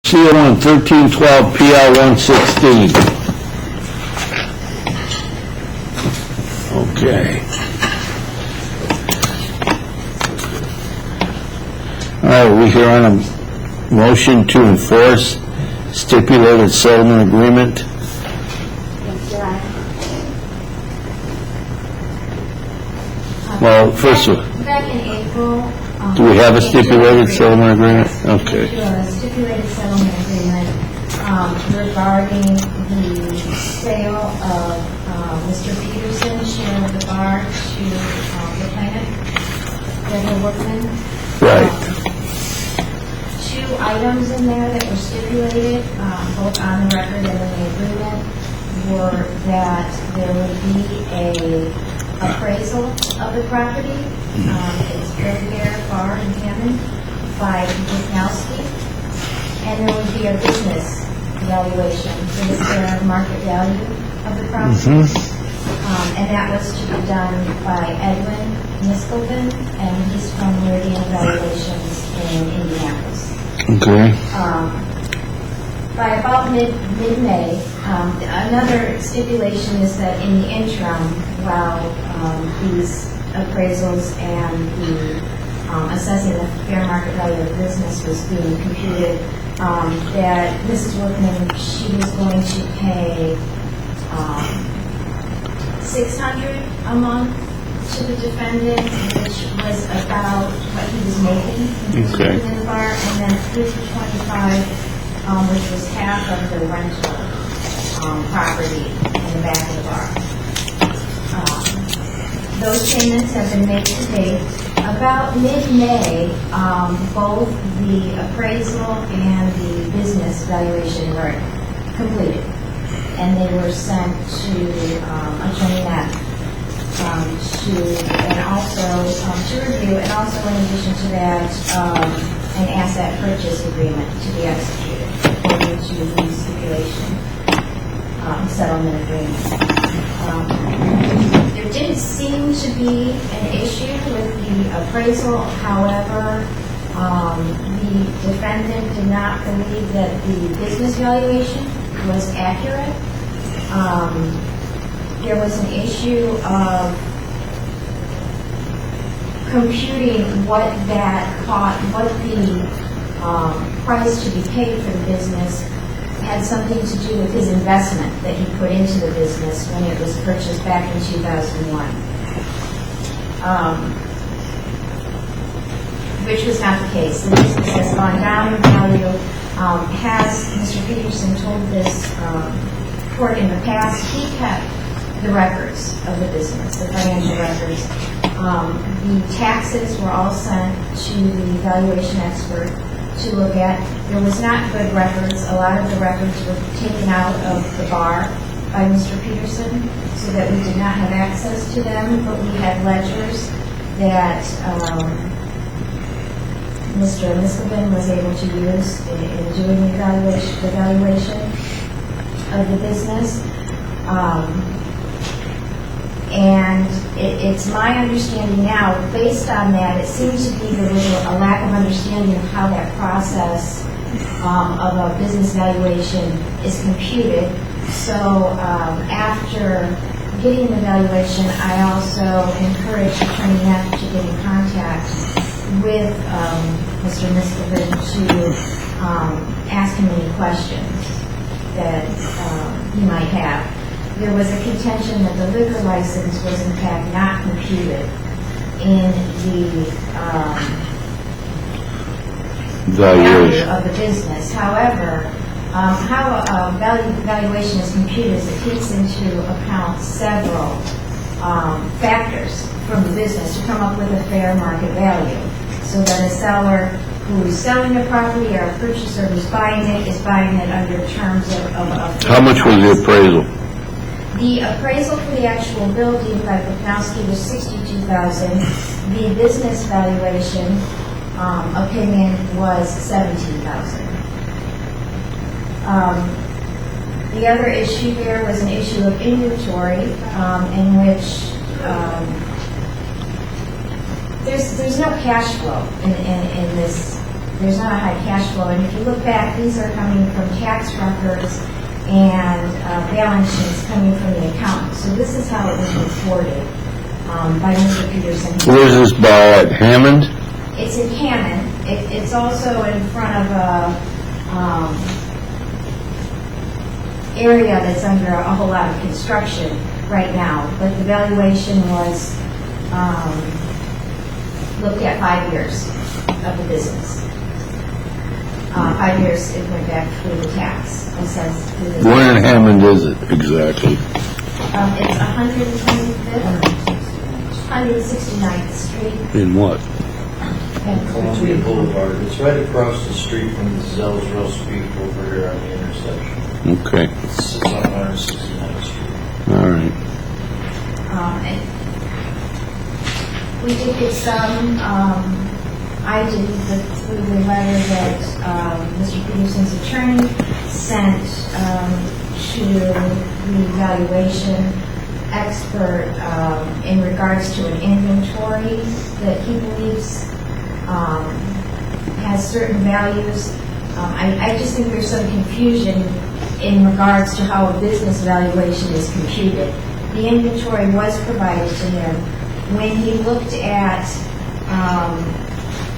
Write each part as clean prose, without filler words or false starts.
CO on 1312 PL 116. Okay. All right, we here on a motion to enforce stipulated settlement agreement. Well, first of all, back in April, do we have a stipulated settlement agreement? Okay. A stipulated settlement agreement regarding the sale of Mr. Peterson's share of the bar to the plaintiff, Deborah Workman. Right. Two items in there that were stipulated, both on the record and in the agreement, were that there would be a appraisal of the property. It's Fair Bar in Hammond by Wisnowski, and there would be a business valuation for the fair market value of the property. And that was to be done by Edwin Niskelvin, and he's from Meridian Valuations in Indianapolis. Okay. By about mid-May, another stipulation is that in the interim, while these appraisals and the assessing the fair market value of business was being computed, that Mrs. Workman, she was going to pay $600 a month to the defendant, which was about what he was making in the bar, and then $325, which was half of the rental property in the back of the bar. Those payments have been made to date. About mid-May, both the appraisal and the business valuation were completed, and they were sent to Attorney Knapp to review, and also in addition to that, an asset purchase agreement to be executed according to the stipulation settlement agreement. There didn't seem to be an issue with the appraisal. However, the defendant did not believe that the business valuation was accurate. There was an issue of computing what that cost, what the price to be paid for the business had something to do with his investment that he put into the business when it was purchased back in 2001, which was not the case. The business has gone down in value. Has Mr. Peterson told this court in the past, he kept the records of the business, the financial records. The taxes were all sent to the valuation expert to look at. There was not good records. A lot of the records were taken out of the bar by Mr. Peterson so that we did not have access to them, but we had ledgers that Mr. Niskelvin was able to use in doing the evaluation of the business. And it's my understanding now, based on that, it seems to be there was a lack of understanding of how that process of a business valuation is computed. So after getting the valuation, I also encouraged Attorney Knapp to get in contact with Mr. Niskelvin to ask him any questions that he might have. There was a contention that the liquor license was in fact not computed in the value of the business. However, how a valuation is computed is it takes into account several factors from the business to come up with a fair market value, so that a seller who is selling the property or a purchaser who's buying it is buying it under terms of how much was the appraisal? The appraisal for the actual building by Wisnowski was $62,000. The business valuation opinion was $17,000. The other issue there was an issue of inventory in which there's no cash flow in this there's not a high cash flow. And if you look back, these are coming from tax records and balance sheets coming from the accountant. So this is how it was reported by Mr. Peterson. Where's this bar at, Hammond? It's in Hammond. It's also in front of a area that's under a whole lot of construction right now. But the valuation was looked at 5 years of the business. 5 years it went back through the tax assessed. Where in Hammond is it exactly? It's 169th Street. In what? Columbia Boulevard. It's right across the street from the Zell's Roast Beef over here on the intersection. Okay. It's on 169th Street. All right. And we did get some, I did through the letter that Mr. Peterson's attorney sent to the valuation expert in regards to an inventory that he believes has certain values. I just think there's some confusion in regards to how a business valuation is computed. The inventory was provided to him. When he looked at...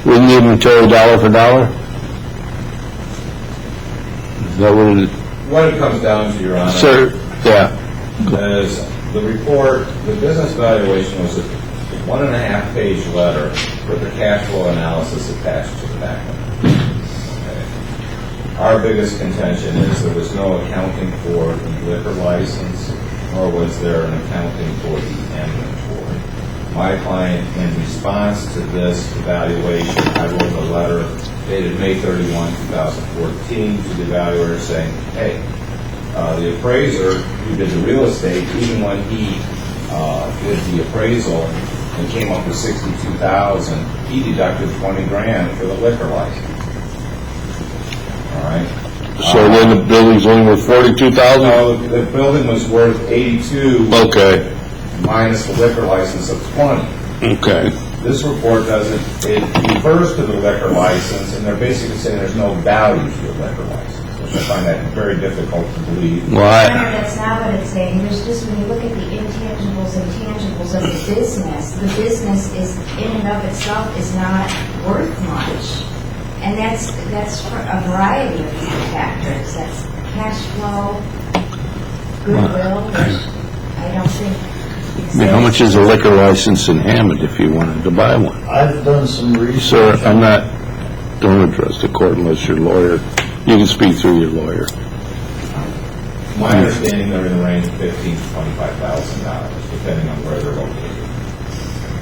Wouldn't the inventory dollar for dollar? Is that what it is? What it comes down to, Your Honor, Sir, yeah. is the report, the business valuation was a 1.5-page letter with the cash flow analysis attached to the back of it. Okay. Our biggest contention is there was no accounting for the liquor license, nor was there an accounting for the inventory. My client, in response to this evaluation, I wrote a letter dated May 31, 2014 to the evaluator saying, hey, the appraiser who did the real estate, even when he did the appraisal and came up with $62,000, he deducted $20,000 for the liquor license. All right. So then the building's only worth $42,000? No, the building was worth $82,000. Okay. Minus the liquor license of $20,000. Okay. This report doesn't, it refers to the liquor license, and they're basically saying there's no value to the liquor license, which I find that very difficult to believe. Well, That's not what it's saying. There's just, when you look at the intangibles and tangibles of the business is, in and of itself, is not worth much. And that's for a variety of factors. That's cash flow, goodwill, which I don't think exists. how much is a liquor license in Hammond if you wanted to buy one? I've done some research. Sir, don't address the court unless you're a lawyer. You can speak through your lawyer. My understanding, they're in the range of $15,000 to $25,000, depending on where they're located.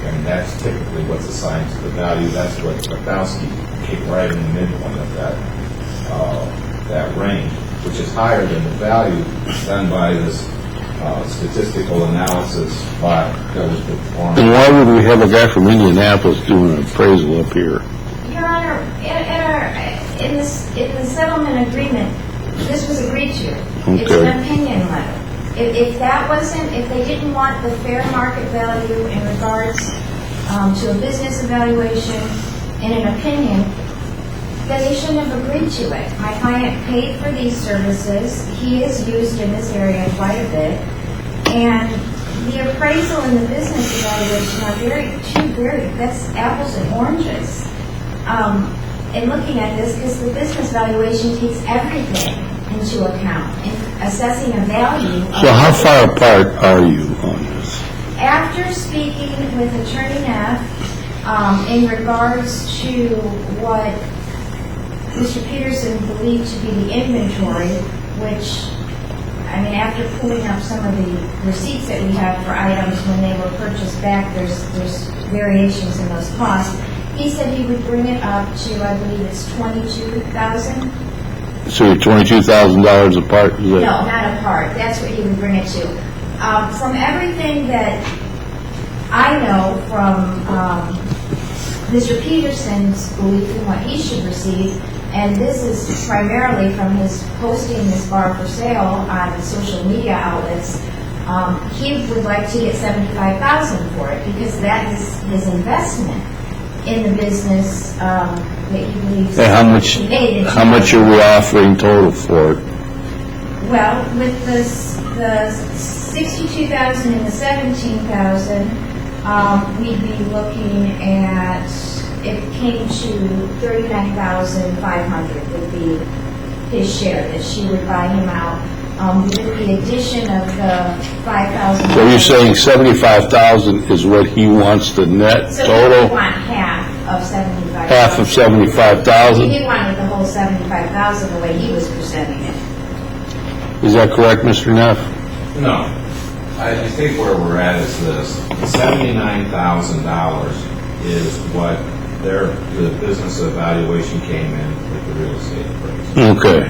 And that's typically what's assigned to the value. That's what Bukowski came right in the midpoint of that range, which is higher than the value done by this statistical analysis that was performed. And why would we have a guy from Indianapolis doing an appraisal up here? Your Honor, in the settlement agreement, this was agreed to. It's Okay. an opinion letter. If they didn't want the fair market value in regards to a business evaluation in an opinion, then they shouldn't have agreed to it. My client paid for these services. He is used in this area quite a bit. And the appraisal and the business evaluation are that's apples and oranges. In looking at this, because the business valuation takes everything into account in assessing a value. So how far apart are you on this? After speaking with Attorney Neff in regards to what Mr. Peterson believed to be the inventory, which, I mean, after pulling up some of the receipts that we have for items when they were purchased back, there's variations in those costs. He said he would bring it up to, I believe it's $22,000. So you're $22,000 apart? No, not apart. That's what he would bring it to. From everything that I know from Mr. Peterson's belief in what he should receive, and this is primarily from his posting this bar for sale on social media outlets, he would like to get $75,000 for it because that is his investment in the business that he believes. And he made in how much are we offering total for it? Well, with the 62,000 and the 17,000, we'd be looking at, if it came to 39,500 would be his share, that she would buy him out. With the addition of the 5,000. So you're saying 75,000 is what he wants the net So he total? want half of 75,000. Half of 75,000? He wanted the whole 75,000 the way he was presenting it. Is that correct, Mr. Neff? No. I think where we're at is this. $79,000 is what the business evaluation came in with the real estate appraisal. Okay.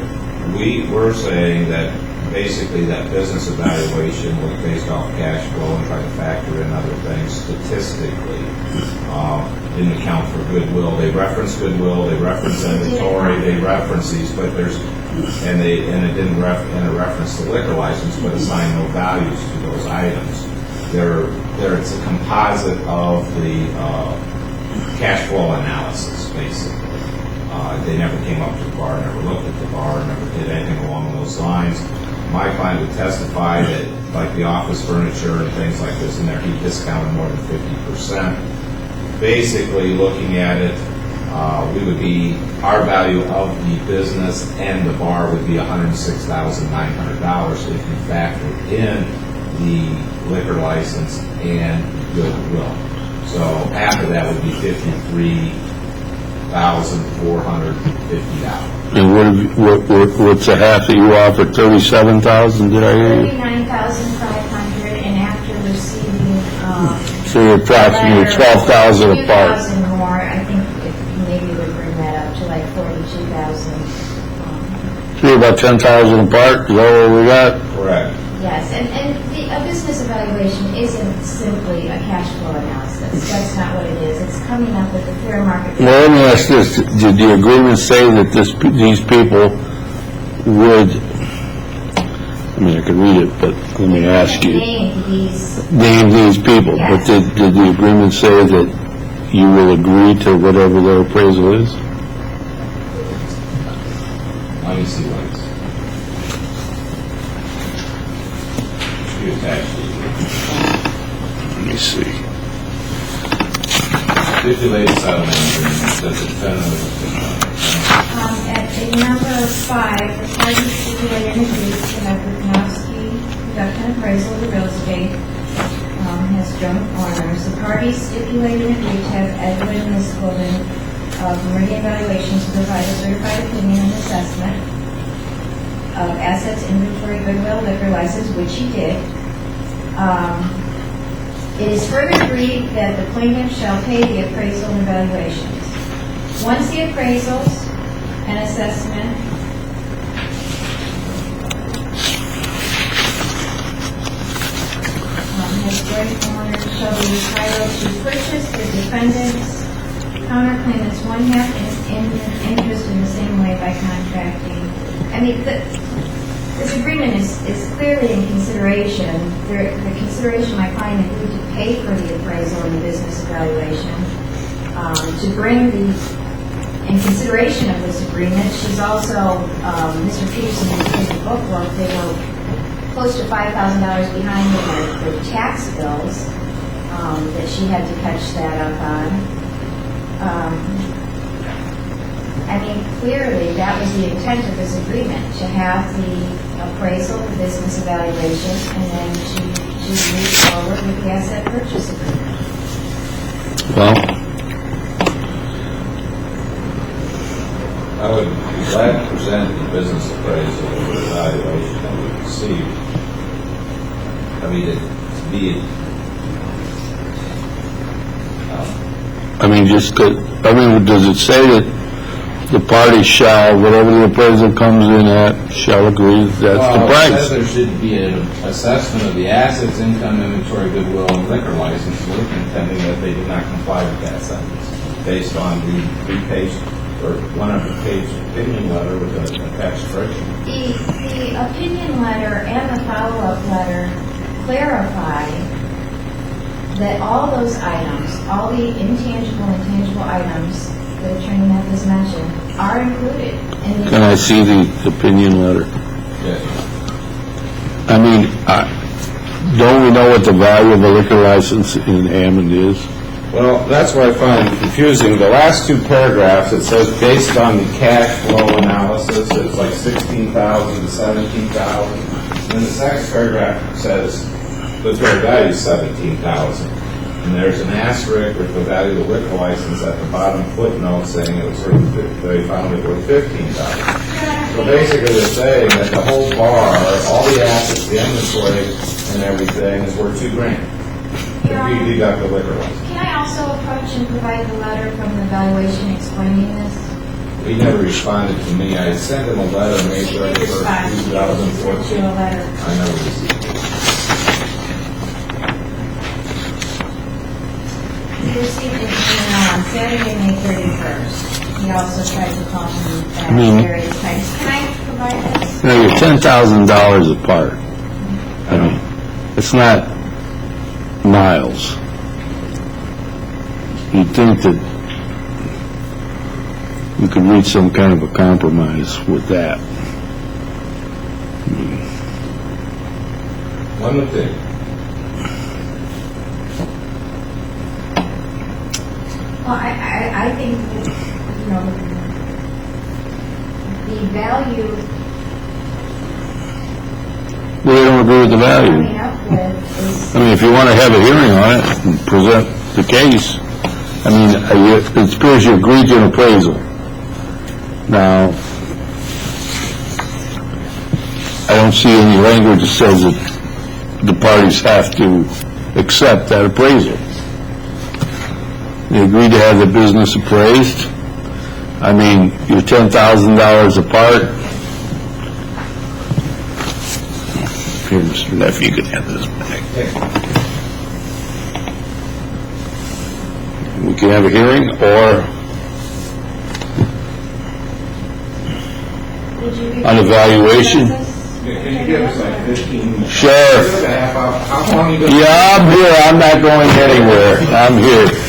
We were saying that basically that business evaluation was based off cash flow and trying to factor in other things statistically. Didn't account for goodwill. They reference goodwill, they reference inventory, they reference these, but and it didn't reference the liquor license, but assign no values to those items. It's a composite of the cash flow analysis, basically. They never came up to the bar, never looked at the bar, never did anything along those lines. My client would testify that, like the office furniture and things like this in there, he discounted more than 50%. Basically, looking at it, our value of the business and the bar would be $106,900 if you factor in the liquor license and goodwill. So half of that would be $53,450. And what's the half that you offered? 37,000? Did I hear you? 39,500, and after receiving So you're approximately 12,000 apart. 2,000 more, I think maybe would bring that up to like 42,000. So you're about 10,000 apart. Is that what we got? Correct. Yes, and a business evaluation isn't simply a cash flow analysis. That's not what it is. It's coming up with a fair market. Well, let me ask this. Did the agreement say that these people would, I mean, I could read it, but let me ask you. Name These people. Yes. But did the agreement say that you will agree to whatever their appraisal is? Let me see what it's. You attached it. Let me see. Stipulated settlement agreement that the defendant At number 5, the parties stipulated an agreement to have Ruknowski conduct an appraisal of the real estate, has joint owners. The parties stipulated an agreement to have Edwin and Ms. Golden of Meridian Valuations provide a certified opinion and assessment of assets, inventory, goodwill, liquor license, which he did. It is further agreed that the plaintiff shall pay the appraisal and evaluations. Once the appraisals and assessment has joint owners shall be entitled to purchase the defendant's counterclaimant's one-half interest in the same way by contracting. I mean, this agreement is clearly in consideration. The consideration my client agreed to pay for the appraisal and the business evaluation. To bring in consideration of this agreement, she's also, Mr. Peterson in the book wrote they were close to $5,000 behind the tax bills that she had to catch that up on. I mean, clearly, that was the intent of this agreement, to have the appraisal, the business evaluation, and then to move forward with the asset purchase agreement. Well, I would be glad to present the business appraisal or evaluation that we received. I mean, does it say that the party shall, whatever the appraisal comes in at, shall agree that's the It price? says there should be an assessment of the assets, income, inventory, goodwill, and liquor license. We're contending that they did not comply with that sentence based on the 3-page or 100-page opinion letter with an attached spreadsheet. The opinion letter and the follow-up letter clarify that all those items, all the intangible and tangible items that Attorney Memphis mentioned are included in the... Can I see the opinion letter? Yes. I mean, don't we know what the value of a liquor license in Hammond is? Well, that's what I find confusing. The last two paragraphs, it says based on the cash flow analysis, it's like 16,000 to 17,000. And the next paragraph says the fair value is 17,000. And there's an asterisk with the value of the liquor license at the bottom footnote saying it was worth, they found it worth 15,000. So basically they're saying that the whole bar, all the assets, the inventory and everything is worth $2,000. If you deduct the liquor license. Can I also approach and provide the letter from the evaluation explaining this? He never responded to me. I sent him a letter May 31st, 2014. A letter. I never received it. He received it on Saturday, May 31st. He also tried to call me at various times. Can I provide this? You know, you're $10,000 apart. I mean, it's not miles. You'd think that we could reach some kind of a compromise with that. One would think. Well, I think, you know, the value Well, they don't agree with the value. coming up with is... I mean, if you want to have a hearing on it and present the case, I mean, it appears you agreed to an appraisal. Now, I don't see any language that says that the parties have to accept that appraisal. They agreed to have the business appraised. I mean, you're $10,000 apart. Here, Mr. Neff, you can have this back. We can have a hearing, or Did you read an evaluation. the Can you give us like 15? Sure. How long you going to... Yeah, I'm here. I'm not going anywhere. I'm here.